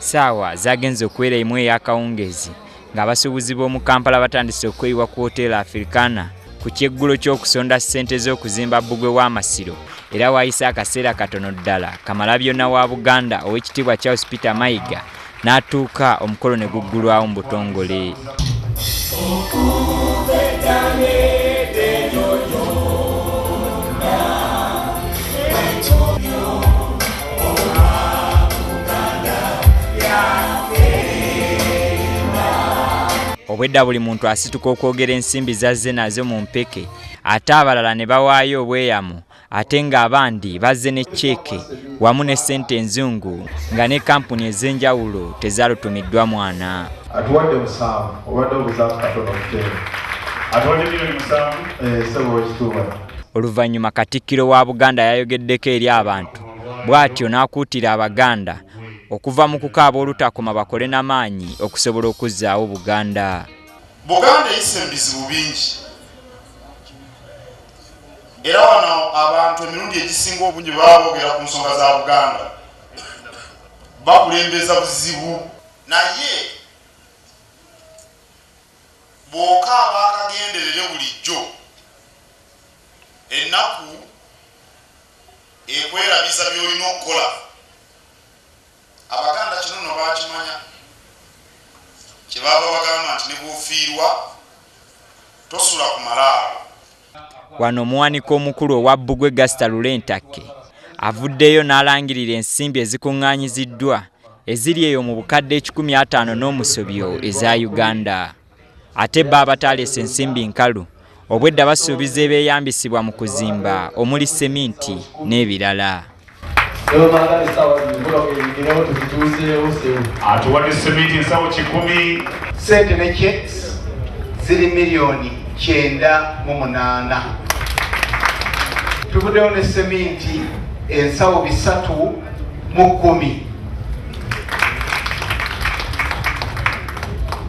essaawa zagenze okuwera emu ey'akawungeezi ng'abasuubuzi b'omu Kampala batandise okweyiwa ku Hotel Africana ku kyeggulo ky'okusonda ssente z'okuzimba bbugwe w'Amasiro era waayise akaseera katono ddala Kamalabyonna wa Buganda Oweekitiibwa Charles Peter Mayiga n'atuuka omukolo ne guggulwawo mu butongole. Obwedda buli muntu asituka okwogera ensimbi zazze nazo mu mpeke ate abalala ne bawaayo obweyamo ate ng'abandi bazze ne cheeke wamu ne ssente enzungu nga ne kampuni ez'enjawulo tezalutumiddwa mwana. Atuwadde musanvu obadde obuzaavu katono kuteera atuwadde milioni musanvu sebo ekituuba. Oluvannyuma Katikkiro wa Buganda yayogeddeko eri abantu bw'atyo n'akuutira Abaganda okuva mu kukaaba olutakoma bakole n'amaanyi okusobola okuzzaawo Buganda. Buganda eyise ebizibu bingi era wano abantu emirundi egisinga obungi baba boogera ku nsonga za Buganda bakulembeza buzibu naye bw'okaaba akagenderere bulijjo ennaku ekwerabiza by'olina okukola. Abaganda kino nno bakimanya kyebava bagamba nti ne bw'ofiirwa tosula ku malaalo. Wano omuwanika omukulu owa bbugwe Gasita Lulentakke avuddeyo n'alangirira ensimbi ezikuŋŋaanyiziddwa eziri eyo mu bukadde 150 n'omusobyo eza Uganda. Ate bo abataalese ensimbi nkalu obwedda basuubiza ebeeyambisibwa mu kuzimba omuli seminti n'ebirala. Atuwadde seminti ensawo 10. Sente ne checks ziri milioni 98. Tuvuddeyo ne seminti ensawo 310.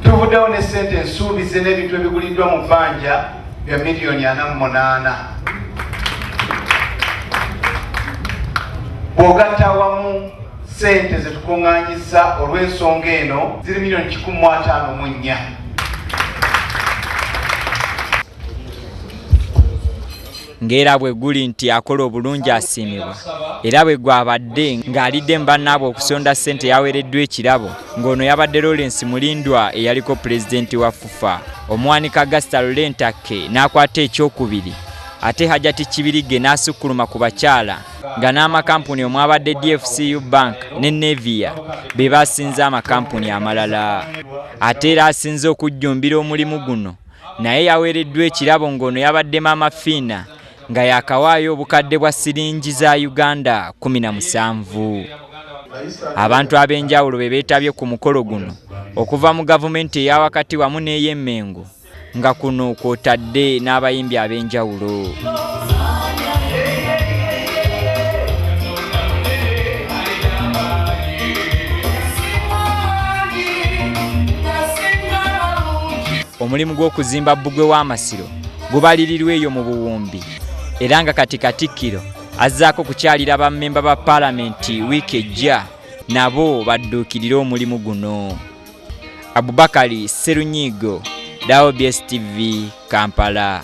Tuvuddeyo ne sente ensuubize n'ebintu ebiguliddwa mu bbanja bya milioni 48. Bw'ogatta awamu sente ze tukuŋŋaanyiza olw'ensonga eno ziri milioni 154. Ng'era bwe guli nti akola obulungi asiimibwa era bwe gwabadde ng'alidde mu bannaabwe okusonda ssente yaweereddwa ekirabo ng'ono yabadde Lawrence Mulindwa eyaliko pulezidenti wa FUFA. Omuwanika Gasita Lulentakke n'akwata ekyokubiri ate Hajati Kibirige n'asukkuluma ku bakyala nga n'amakampuni omwabadde DFCU Bank ne Nevia be basinze amakampuni amalala. Ate era asinze okujjumbira omulimu guno naye yaweereddwa ekirabo ng'ono yabadde Maama Fiina nga yakawaayo obukadde bwa siringi za Uganda 17. Abantu ab'enjawulo be beetabye ku mukolo guno okuva mu gavumenti eya wakati wamu n'ey'emmengo nga kuno kw'otadde n'abayimbi ab'enjawulo. Omulimu gw'okuzimba bbugwe w'Amasiro gubalirirwa eyo mu buwumbi era nga kati Katikkiro azzaako kukyalira bammemba ba Paalamenti wiiki ejja nabo badduukirire omulimu guno. Abubakari Sserunyigo, DBS TV, Kampala.